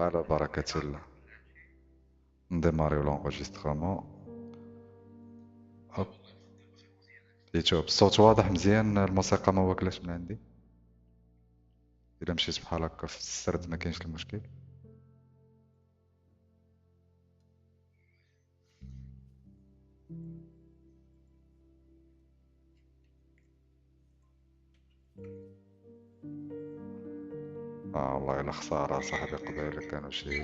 على بركة الله. نديماريو لونغوجيستخمون. هوب. يوتيوب الصوت واضح مزيان، الموسيقى ما واكلاش من عندي. الا مشيت بحال هكا في السرد ما كاينش المشكل. والله الا خسارة صاحبي، قبيله كانوا شي.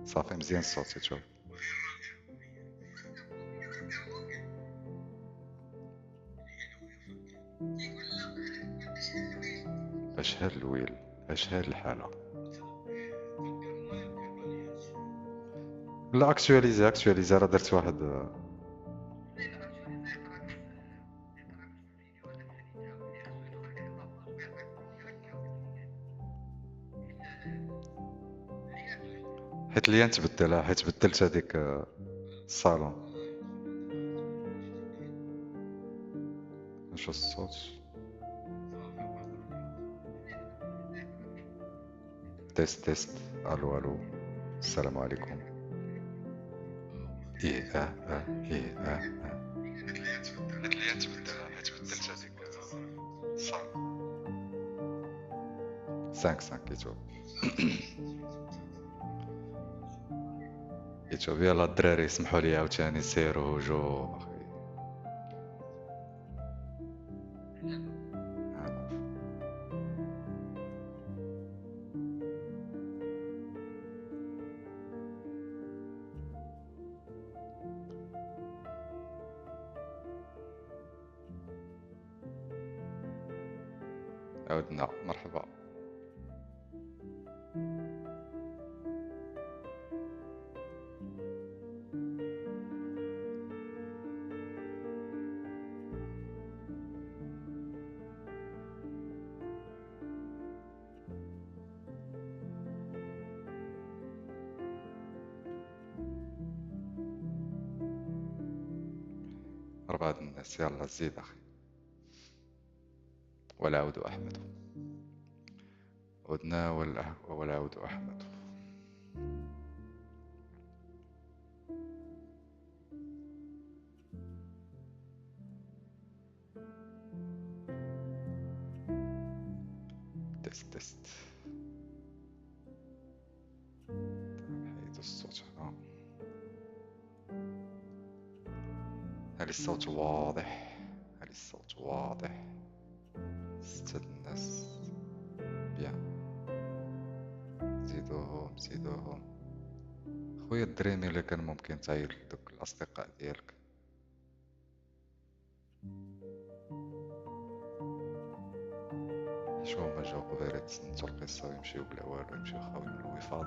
صافي مزيان الصوت يوتيوب. اش هاد الويل، اش هاد الحالة. لا اكتواليزي راه درت واحد. حيت ليا نتبدلها، حيت بدلت هذيك الصالون. نشوف الصوت. تيست. الو الو. السلام عليكم. ايه ايه حيت ليا نتبدلها، حيت بدلت هذيك الصالون. 5 يوتيوب. يوتيوب يلا الدراري اسمحوا لي عاوتاني سيروا جو اخي. عودنا مرحبا. أربعة الناس يلا زيد أخي. والعود أحمد. عدنا والعود أحمد. تست. حيد الصوت هنا. هل الصوت واضح؟ ستة الناس. بيان. زيدوهم. خويا الدريمي اللي كان ممكن تعيط لدوك الأصدقاء ديالك. شو هما جاو قبيلة تسنتو القصة ويمشيو بلا والو، يمشيو خاوي من الوفاض.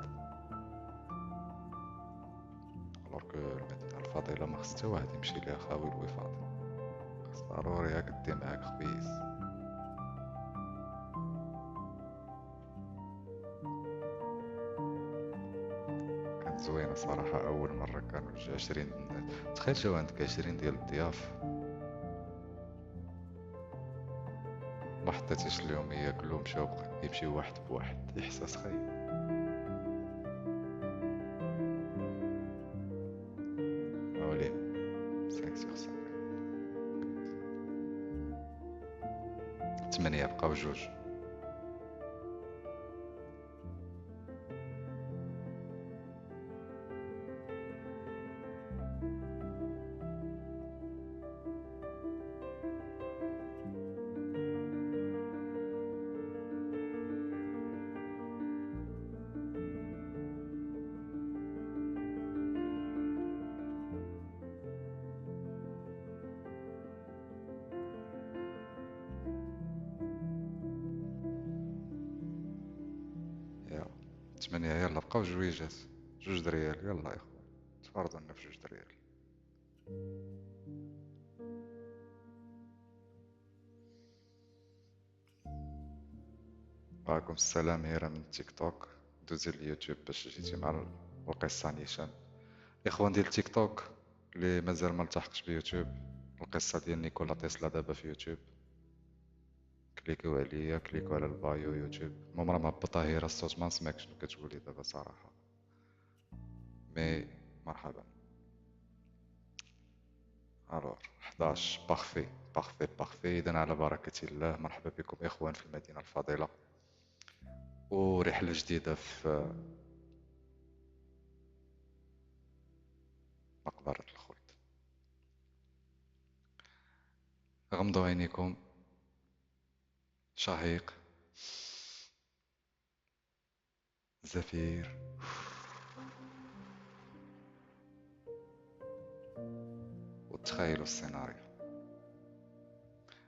الوغ المدينة الفاضلة ما خص تا واحد يمشي ليها خاوي الوفاض. خص ضروري هاك معاك خبيز. كانت زوينة صراحة، أول مرة كانوا 20. تخيل جاو عندك 20 ديال الضياف، ما حطيتيش اليومية كلهم يمشيو واحد بواحد. إحساس خايب. أولي 5/5. 8 بقاو 2. يلا 8 يلا بقاو جويجات. 2 دريال يلا يا خويا، تفرضوا لنا في 2 دريال. وعليكم السلام هيرا من تيك توك. دوزي اليوتيوب باش جيتي مع القصة نيشان. اخوان ديال تيك توك اللي مازال ما التحقش بيوتيوب، القصة ديال نيكولا تيسلا دابا في يوتيوب. كليكيو عليا، كليكيو على البايو يوتيوب. المهم راه مهبطه هي، راه الصوت ما نسمعك شنو كتقولي دابا صراحه. مي مرحبا. الوغ 11 باغفي باغفي باغفي. اذا على بركه الله، مرحبا بكم اخوان في المدينه الفاضله، ورحله جديده في مقبره الخلد. غمضوا عينيكم، شهيق، زفير، وتخيلوا السيناريو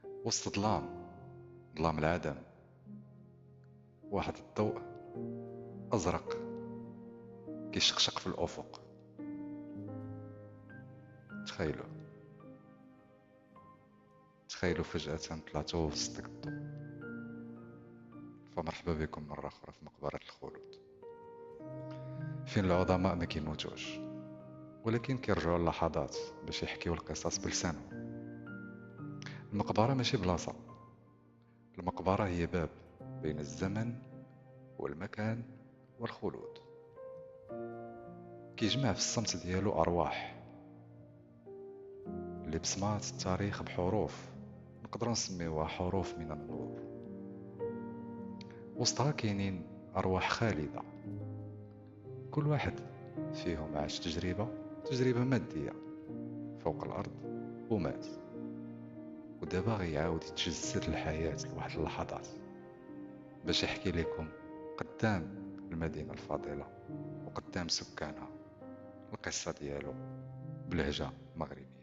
وسط ظلام، ظلام العدم، واحد الضوء ازرق كيشقشق في الافق. تخيلوا، تخيلوا فجأة طلعتوا وسط الضوء. فمرحبا بكم مرة أخرى في مقبرة الخلود، فين العظماء ما كيموتوش ولكن كيرجعوا اللحظات باش يحكيو القصص بلسانهم. المقبرة ماشي بلاصة، المقبرة هي باب بين الزمن والمكان والخلود، كيجمع في الصمت ديالو أرواح اللي بصمات التاريخ بحروف نقدروا نسميوها حروف من النور. وسطها كاينين أرواح خالدة، كل واحد فيهم عاش تجربة مادية فوق الأرض ومات، ودابا غيعاود يتجسد الحياة لواحد اللحظات باش يحكي لكم قدام المدينة الفاضلة وقدام سكانها القصة ديالو بلهجة مغربية.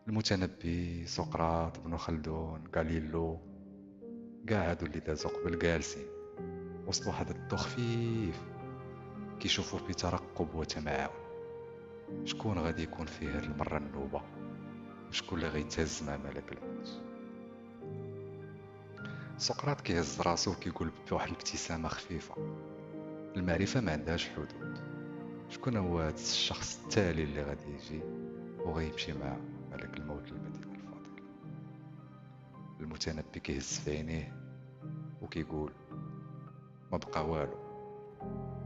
المتنبي، سقراط، ابن خلدون، غاليلو، كاع هادو اللي دازو قبل جالسين وسط واحد الضو خفيف كيشوفوا بترقب وتمعن شكون غادي يكون فيه هاد المرة النوبة، وشكون اللي غيتهز مع ملك الموت. سقراط كيهز راسو وكيقول بواحد الابتسامة خفيفة: المعرفة ما عندهاش حدود. شكون هو هاد الشخص التالي اللي غادي يجي وغيمشي مع ملك الموت للمدينة الفاضلة؟ المتنبي كيهز في عينيه وكيقول: ما بقى والو،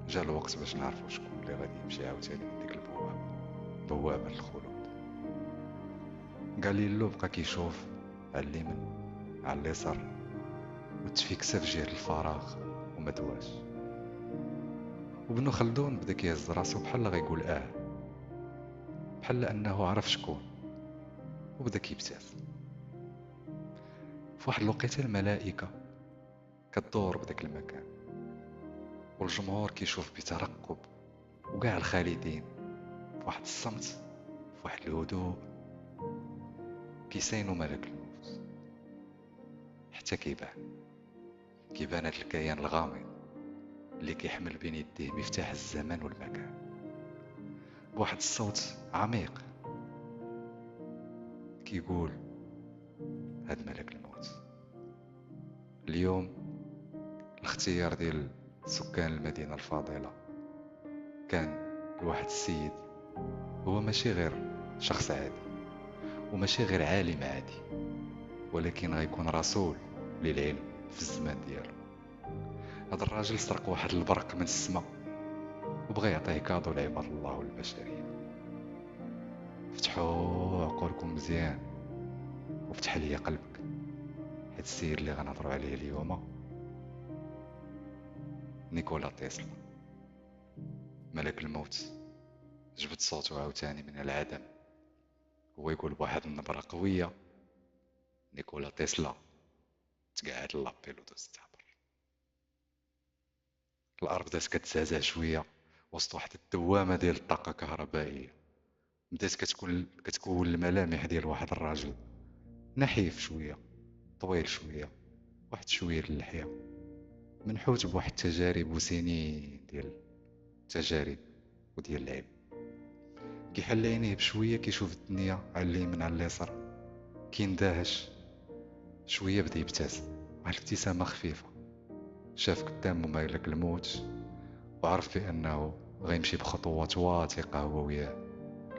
جا الوقت باش نعرفو شكون اللي غادي يمشي عاوتاني من ديك البوابة، بوابة الخلود. غاليلو بقى كيشوف على اليمين على اليسار وتفيكسا في جهة الفراغ وما دواش. وابن خلدون بدا كيهز راسو بحال غيقول بحال انه عرف شكون، وبدا كيبتسم. في واحد الوقيته الملائكة كدور بداك المكان، والجمهور كيشوف بترقب، وكاع الخالدين في واحد الصمت، في واحد الهدوء كيساينوا ملك الموت. حتى كيبان هاد الكيان الغامض اللي كيحمل بين يديه مفتاح الزمان والمكان. بواحد الصوت عميق كيقول: هاد ملك الموت. اليوم الاختيار ديال سكان المدينة الفاضلة كان لواحد السيد، هو ماشي غير شخص عادي وماشي غير عالم عادي، ولكن غيكون رسول للعلم في الزمان ديالو. هذا الراجل سرق واحد البرق من السماء وبغى يعطيه كادو لعباد الله والبشرية. فتحوا عقولكم مزيان وفتح لي قلبك، حيت السيد اللي غنهضروا عليه اليوم نيكولا تيسلا. ملك الموت جبد صوته عاوتاني من العدم، هو يقول بواحد النبرة قوية: نيكولا تيسلا تقعد لابيل ودوز تعبر. الأرض بدات كتزعزع شوية وسط واحد الدوامة ديال الطاقة الكهربائية. بدات كتكون الملامح ديال واحد الراجل نحيف شوية، طويل شوية، واحد شوية اللحية، منحوت بواحد التجارب وسنين ديال التجارب وديال العلم. كيحل عينيه بشوية كيشوف الدنيا على اليمين على اليسار، كيندهش شوية بدا يبتسم واحد الابتسامة خفيفة. شاف قدامه ملك الموت وعرف بأنه غيمشي بخطوات واثقة هو وياه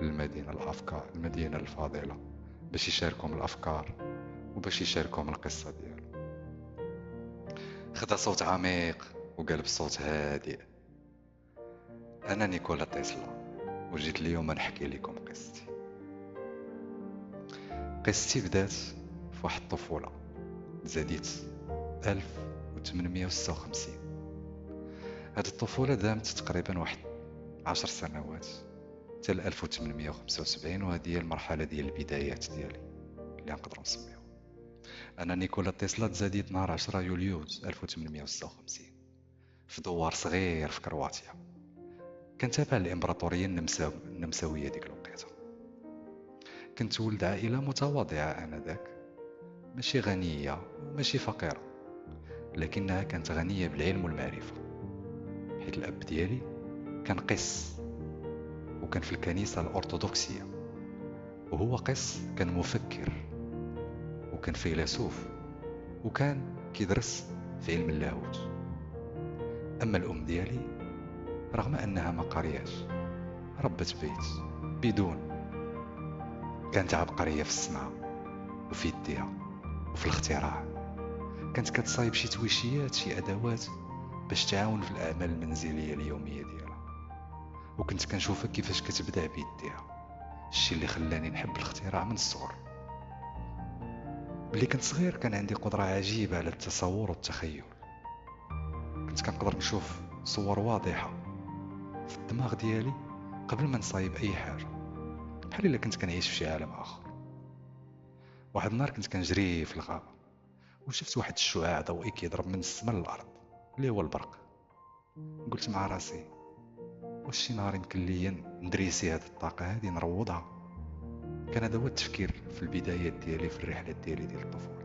للمدينة المدينة الفاضلة باش يشاركهم الأفكار وباش يشاركهم القصة ديالو. خدا صوت عميق وقال بصوت هادئ: أنا نيكولا تسلا، وجيت اليوم نحكي لكم قصتي. قصتي بدات في واحد الطفولة تزاديت 1856. هاد الطفولة دامت تقريبا واحد 10 سنوات حتى 1875، وهذه هي المرحلة ديال البدايات ديالي اللي نقدروا نسميو. أنا نيكولا تسلا تزاديت نهار 10 يوليوز 1856 في دوار صغير في كرواتيا، كان تابع للإمبراطورية النمساوية ديك الوقيته. كنت ولد عائلة متواضعة آنذاك، ماشي غنية وماشي فقيرة، لكنها كانت غنية بالعلم والمعرفة، حيث الأب ديالي كان قس وكان في الكنيسة الأرثوذكسية، وهو قس كان مفكر وكان فيلسوف وكان كيدرس في علم اللاهوت. أما الأم ديالي رغم أنها ما قرياش ربت بيت بدون، كانت عبقرية في الصنعة وفي يديها وفي الاختراع. كانت كتصايب شي تويشيات، شي أدوات باش تعاون في الأعمال المنزلية اليومية ديالها، وكنت كنشوفها كيفاش كتبدع بيديها، الشي اللي خلاني نحب الاختراع من الصغر. ملي كنت صغير كان عندي قدرة عجيبة على التصور والتخيل، كنت كنقدر نشوف صور واضحة في الدماغ ديالي قبل ما نصايب أي حاجة، بحال إلا كنت كنعيش في شي عالم آخر. واحد النهار كنت كنجري في الغابة وشفت واحد الشعاع ضوئي كيضرب من السما للأرض اللي هو البرق. قلت مع راسي: واش شي نهار يمكن ليا ندريسي هاد الطاقة هادي نروضها؟ كان هذا هو التفكير في البدايات ديالي في الرحلة ديالي ديال الطفولة.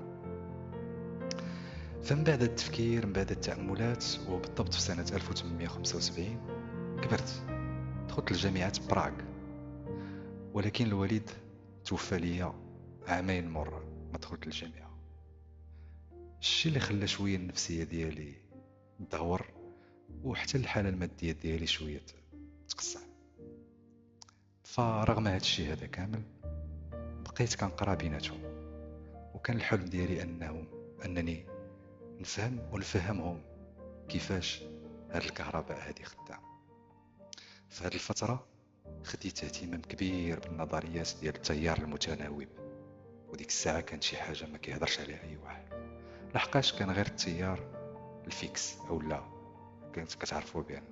فمن بعد التفكير، من بعد التأملات، وبالضبط في سنة 1875 كبرت، دخلت لجامعة براغ، ولكن الوالد توفى ليا عامين مور ما دخلت الجامعة. الشيء اللي خلى شوية النفسية ديالي تدهور، وحتى الحالة المادية ديالي شوية تقصع. فرغم هذا الشيء هذا كامل بقيت كنقرا بيناتهم، وكان الحلم ديالي أنني نفهم ونفهمهم كيفاش هاد الكهرباء هذه خدامة. في هذه الفترة خديت اهتمام كبير بالنظريات ديال التيار المتناوب، وديك الساعة كانت شي حاجة ما كيهضرش عليها أي واحد، لحقاش كان غير التيار الفيكس أو لا. كنت كتعرفوا بأن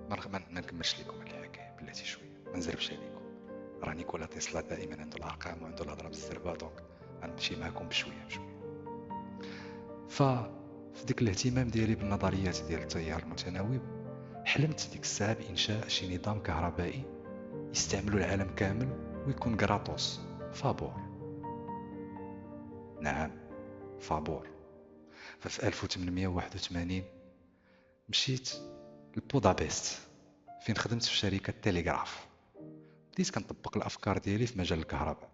ما نكملش لكم الحكاية بلاتي شوية، ما نزربش عليكم، راه نيكولا تسلا دائما عنده الأرقام وعنده الهضرة بالزربة، دونك غنمشي معكم بشوية بشوية. ففي ديك الاهتمام ديالي بالنظريات ديال التيار المتناوب، حلمت ديك الساعة بإنشاء شي نظام كهربائي يستعملوا العالم كامل ويكون غراطوس، فابور. نعم، فابور. ففي 1881 مشيت لبودابست فين خدمت في شركة تيليغراف. بديت كنطبق الأفكار ديالي في مجال الكهرباء.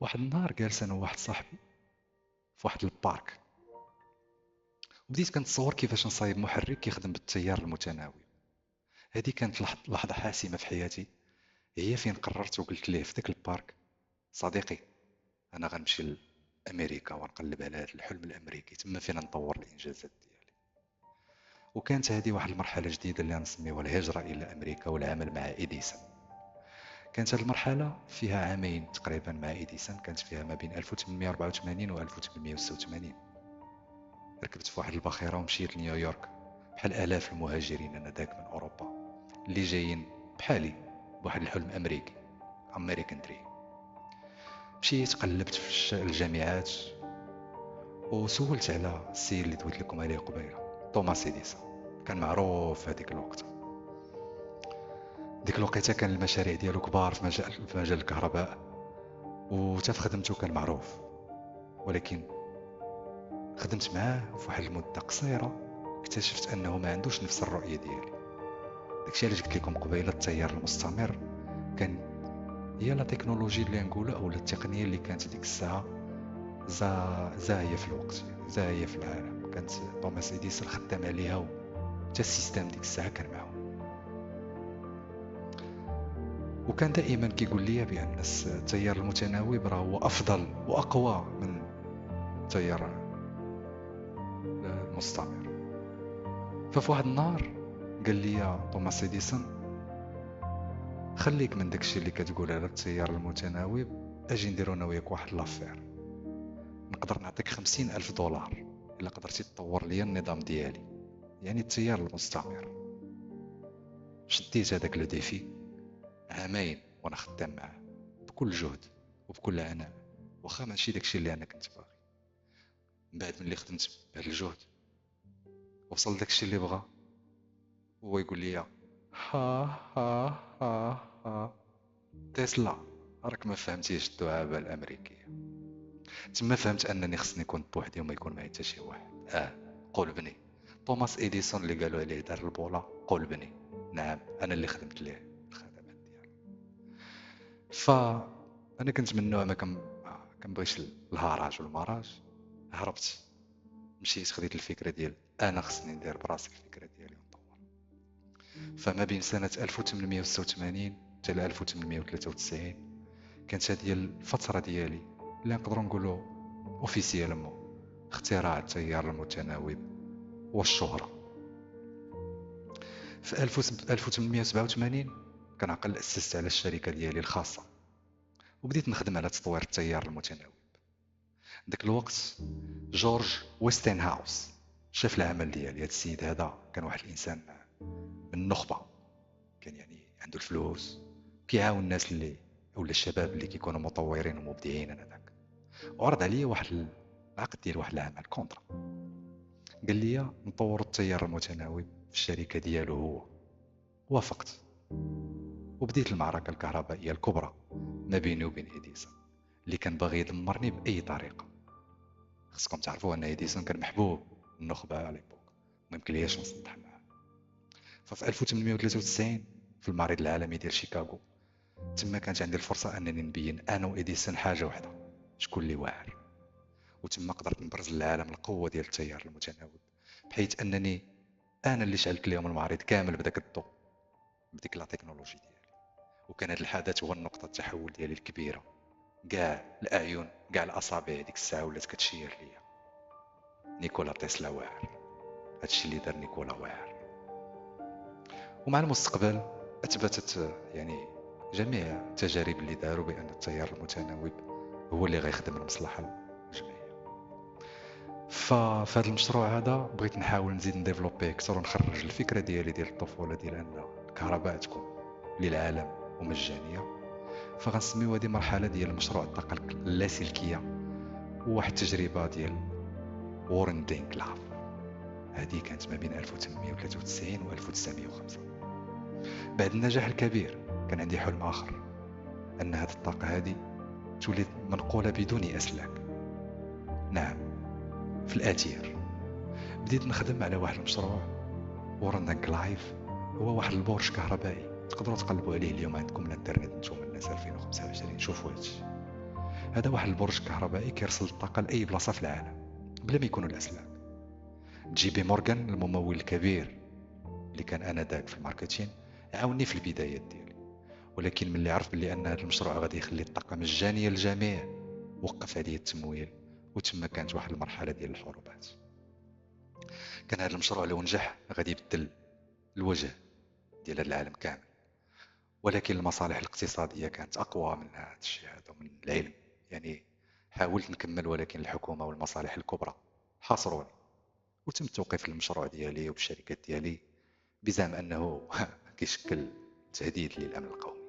واحد النهار جالس أنا وواحد صاحبي في واحد البارك، وبديت كنتصور كيفاش نصايب محرك كيخدم بالتيار المتناوب. هذه كانت لحظة حاسمة في حياتي، هي فين قررت وقلت ليه في ذاك البارك: صديقي، أنا غنمشي لأمريكا ونقلب على هذا الحلم الأمريكي، تما فين نطور الإنجازات ديالي. وكانت هذه واحد المرحلة جديدة اللي نسميوها الهجرة إلى أمريكا والعمل مع إديسون. كانت هذه المرحلة فيها عامين تقريبا مع إديسون، كانت فيها ما بين 1884 و 1886. ركبت في واحد الباخرة ومشيت لنيويورك بحال آلاف المهاجرين آنذاك من أوروبا اللي جايين بحالي بواحد الحلم أمريكي، أمريكان دريم. مشيت قلبت في الجامعات وسولت على السيد اللي دويت لكم عليه قبيله، توماس إديسون. كان معروف في هذيك الوقت، ديك الوقيته كان المشاريع ديالو كبار في مجال الكهرباء، وتا في خدمته كان معروف. ولكن خدمت معاه في واحد المده قصيره اكتشفت انه ما عندوش نفس الرؤيه ديالي. داكشي علاش قلت لكم قبيله التيار المستمر كان هي لا تكنولوجي اللي نقولها او التقنيه اللي كانت ديك الساعه زاهيه في الوقت، زاهيه في العالم. كانت توماس إديسون خدام عليها، حتى السيستم ديك الساعه كان معه. وكان دائما كيقول لي بان التيار المتناوب راه هو افضل واقوى من التيار المستمر. ففي واحد النهار قال لي توماس اديسون خليك من داكشي اللي كتقول على التيار المتناوب، اجي نديرو انا وياك واحد لافير، نقدر نعطيك 50,000 دولار الا قدرتي تطور لي النظام ديالي، يعني التيار المستمر. شديت هذاك لو ديفي عامين وانا خدام معاه بكل جهد وبكل عناء، واخا ماشي داكشي اللي انا كنت باغي. من بعد ملي خدمت بهذا الجهد وصل داكشي اللي بغا، هو يقول لي ها ها ها ها تسلا راك ما فهمتيش الدعابه الامريكيه. تما فهمت انني خصني نكون بوحدي وما يكون معي حتى شي واحد. قول بني توماس اديسون اللي قالوا عليه دار البوله، قول بني نعم انا اللي خدمت ليه الخدمات ديالو. فانا كنت من النوع ما كنبغيش الهراج والمراج. هربت، مشيت خديت الفكره ديال انا خصني ندير براسي الفكره ديالي ونطور. فما بين سنه 1886 حتى 1893 كانت هذه الفتره ديالي اللي نقدروا نقولوا اوفيسيالمون اختراع التيار المتناوب والشهره. في 1887 كنعقل أسست على الشركه ديالي الخاصه وبديت نخدم على تطوير التيار المتناوب. داك الوقت جورج ويستنهاوس شاف العمل ديالي. هذا السيد هذا كان واحد الانسان من النخبه، كان يعني عنده الفلوس كيعاون الناس اللي ولا الشباب اللي كيكونوا مطورين ومبدعين هذاك. وعرض عليا واحد العقد ديال واحد العمل كونترا، قال لي نطور التيار المتناوب في الشركه ديالو هو. وافقت وبديت المعركه الكهربائيه الكبرى ما بيني وبين اديسون اللي كان باغي يدمرني باي طريقه. خصكم تعرفوا ان اديسون كان محبوب النخبه على ليبوك، ما يمكنليش نصلح معاه. ففي 1893 في المعرض العالمي ديال شيكاغو تما كانت عندي الفرصه انني نبين انا واديسون حاجه واحده، شكون اللي واعر. وتما قدرت نبرز للعالم القوه ديال التيار المتناوب، بحيث انني انا اللي شعلت لهم المعرض كامل بداك الضوء بديك لا تكنولوجي ديالي. وكان هذا الحدث هو النقطه التحول ديالي الكبيره. كاع الاعين كاع الاصابع ديك الساعه ولات كتشير ليا نيكولا تسلا واعر. هادشي اللي دار نيكولا واعر. ومع المستقبل اثبتت يعني جميع التجارب اللي داروا بان التيار المتناوب هو اللي غيخدم المصلحه الجمعيه. فهذا المشروع هذا بغيت نحاول نزيد نديفلوبيه اكثر ونخرج الفكره ديالي ديال الطفوله ديال ان الكهرباء تكون للعالم ومجانيه. فغنسميو هذه مرحله ديال مشروع الطاقه اللاسلكيه وواحد التجربه ديال وورن دينكلاف. هذه كانت ما بين 1893 و 1905. بعد النجاح الكبير كان عندي حلم آخر، أن هذه الطاقة هذه تولي منقولة بدون أسلاك. نعم، في الآتير بديت نخدم على واحد المشروع. وورن دينكلاف هو واحد البرج كهربائي تقدروا تقلبوا عليه اليوم عندكم الانترنت نتوما الناس 2025 شوفوا هادشي. هذا واحد البرج كهربائي كيرسل الطاقة لأي بلاصة في العالم بلا ما يكونوا الأسلاك. جي بي مورغان الممول الكبير اللي كان انذاك في الماركتين عاوني في البدايات ديالي، ولكن ملي عرف بلي ان هذا المشروع غادي يخلي الطاقه مجانيه للجميع وقف عليه التمويل. وتما كانت واحد المرحله ديال الحروبات. كان هذا المشروع لو نجح غادي يبدل الوجه ديال هذا العالم كامل، ولكن المصالح الاقتصاديه كانت اقوى من هذا الشيء هذا ومن العلم. يعني حاولت نكمل ولكن الحكومه والمصالح الكبرى حاصروني، وتم توقيف المشروع ديالي وبالشركات ديالي بزعم انه كيشكل تهديد للامن القومي.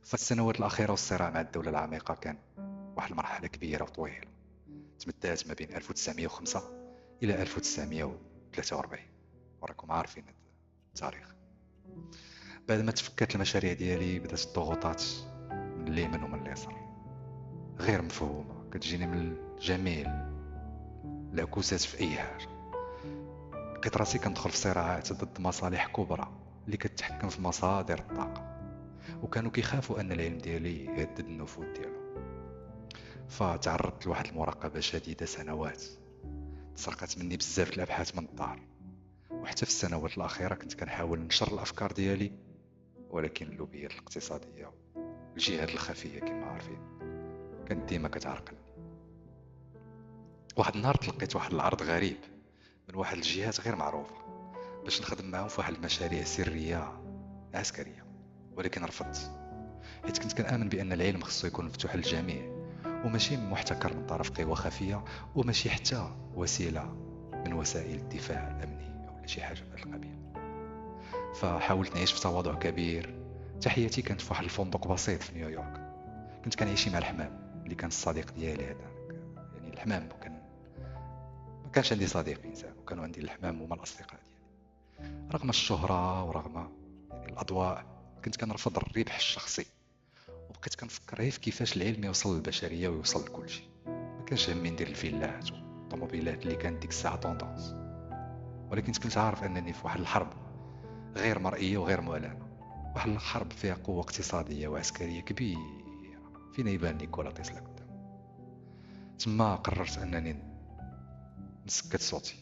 فالسنوات الاخيره والصراع مع الدوله العميقه كان واحد المرحله كبيره وطويله تمدات ما بين 1905 الى 1943 وراكم عارفين التاريخ. بعد ما تفكت المشاريع ديالي بدات الضغوطات من اليمين ومن اليسار غير مفهومه كتجيني من جميع العكوسات في اي حاجه. لقيت راسي كندخل في صراعات ضد مصالح كبرى اللي كتحكم في مصادر الطاقه، وكانوا كيخافوا ان العلم ديالي يهدد النفوذ ديالو. فتعرضت لواحد المراقبه شديده سنوات، تسرقت مني بزاف الابحاث من الدار. وحتى في السنوات الاخيره كنت كنحاول ننشر الافكار ديالي ولكن اللوبيات الاقتصادية، الجهات الخفية كما عارفين، كانت ديما كتعرقلني. واحد النهار تلقيت واحد العرض غريب من واحد الجهات غير معروفة باش نخدم معاهم في واحد المشاريع سرية عسكرية، ولكن رفضت، حيت كنت كنآمن بأن العلم خصو يكون مفتوح للجميع وماشي محتكر من طرف قوى خفية، وماشي حتى وسيلة من وسائل الدفاع الأمني أو شي حاجة بهذا القبيل. فحاولت نعيش في تواضع كبير. تحياتي كانت في واحد الفندق بسيط في نيويورك. كنت كنعيش مع الحمام اللي كان الصديق ديالي هذا. يعني الحمام ما كانش عندي صديق انسان، وكانوا عندي الحمام هما الاصدقاء ديالي. رغم الشهرة ورغم يعني الاضواء، كنت كنرفض الربح الشخصي، وبقيت كنفكر غير في كيفاش العلم يوصل للبشرية ويوصل لكل شيء. ما كانش همي ندير الفيلات والطوموبيلات اللي كانت ديك الساعة طوندونس، ولكن كنت عارف انني في واحد الحرب غير مرئية وغير معلنة، واحد الحرب فيها قوة اقتصادية وعسكرية كبيرة فينا يبان نيكولا تسلا قدام. تما قررت أنني نسكت صوتي.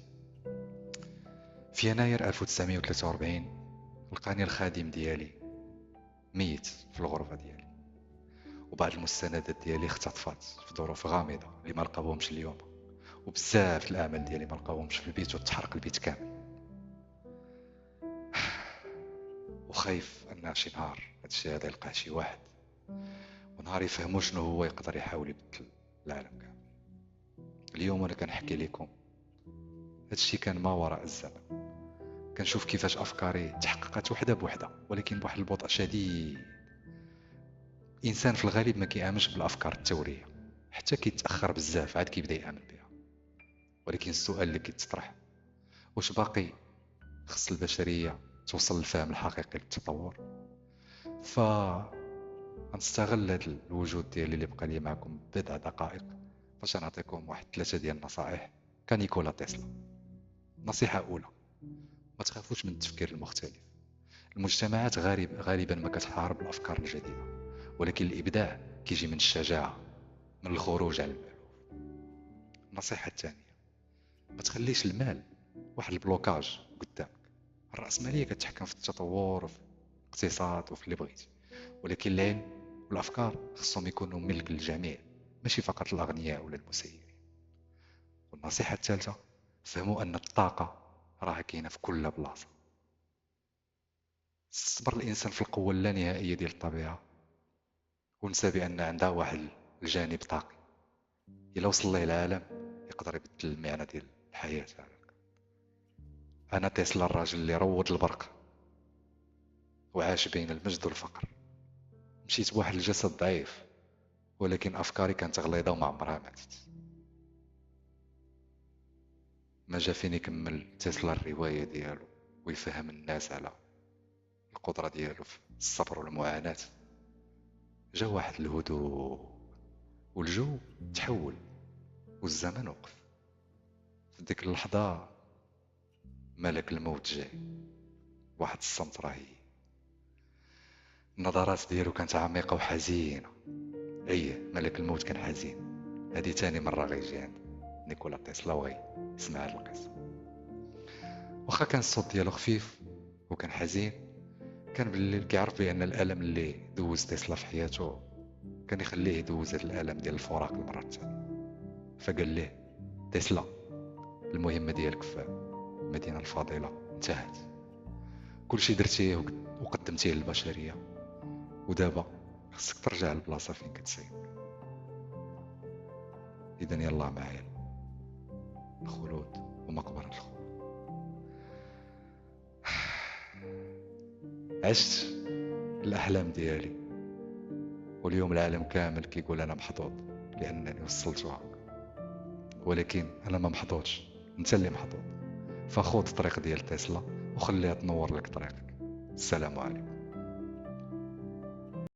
في يناير 1943 لقاني الخادم ديالي ميت في الغرفة ديالي، وبعض المستندات ديالي اختطفات في ظروف غامضة اللي ما لقاوهمش اليوم، وبزاف الأعمال ديالي ما لقاوهمش في البيت، وتحرق البيت كامل. وخايف أن شي نهار هادشي هذا يلقاه شي واحد، ونهار يفهموا شنو هو يقدر يحاول يبدل العالم كامل. اليوم وانا كنحكي لكم هادشي كان ما وراء الزمن. كنشوف كيفاش افكاري تحققت وحده بوحده، ولكن بواحد البطء شديد. الانسان في الغالب ما كيامنش بالافكار التوريه، حتى كيتاخر بزاف عاد كيبدا يامن بها. ولكن السؤال اللي كيتطرح، واش باقي خص البشريه توصل للفهم الحقيقي للتطور؟ ف غنستغل هذا الوجود ديالي اللي بقى لي معكم بضع دقائق باش نعطيكم واحد 3 ديال النصائح كنيكولا تسلا. نصيحه اولى: ما تخافوش من التفكير المختلف. المجتمعات غالبا ما كتحارب الافكار الجديده، ولكن الابداع كيجي من الشجاعه، من الخروج على المألوف. النصيحه الثانيه: ما تخليش المال واحد البلوكاج قدامك. الرأسمالية كتحكم في التطور وفي الاقتصاد وفي اللي بغيتي، ولكن العلم والافكار خصهم يكونوا ملك للجميع، ماشي فقط الاغنياء ولا المسيرين. والنصيحه الثالثه: فهموا ان الطاقه راه كاينه في كل بلاصه. استثمر الانسان في القوه اللانهائيه ديال الطبيعه، ونسى بان عندها واحد الجانب طاقي. الا وصل ليه العالم يقدر يبدل المعنى ديال الحياه. انا تسلا، الراجل اللي روض البرق وعاش بين المجد والفقر. مشيت بواحد الجسد ضعيف، ولكن افكاري كانت غليظه وما عمرها ماتت. ما جا فين يكمل تسلا الروايه ديالو ويفهم الناس على القدره ديالو في الصبر والمعاناه. جا واحد الهدوء، والجو تحول، والزمن وقف. في ديك اللحظه ملك الموت جاي، واحد الصمت رهيب. النظرات ديالو كانت عميقه وحزينه. ملك الموت كان حزين. هذه تاني مره غيجي عند نيكولا تسلا وغي يسمع هاد القصه. واخا كان الصوت ديالو خفيف وكان حزين، كان بالليل كيعرف بان الالم اللي دوز تسلا في حياته كان يخليه يدوز هاد الالم ديال الفراق المره الثانيه. فقال ليه: تسلا، المهمه ديالك في المدينه الفاضله انتهت. كل شيء درتيه وقدمتيه للبشريه، ودابا خصك ترجع للبلاصه فين كتسير. اذا يلا معايا، الخلود ومقبره الخلود. عشت الاحلام ديالي، واليوم العالم كامل كيقول انا محظوظ لانني وصلتها. ولكن انا ما محظوظش، انت اللي محظوظ. فخوض الطريق ديال تسلا وخليها تنور لك طريقك. السلام عليكم.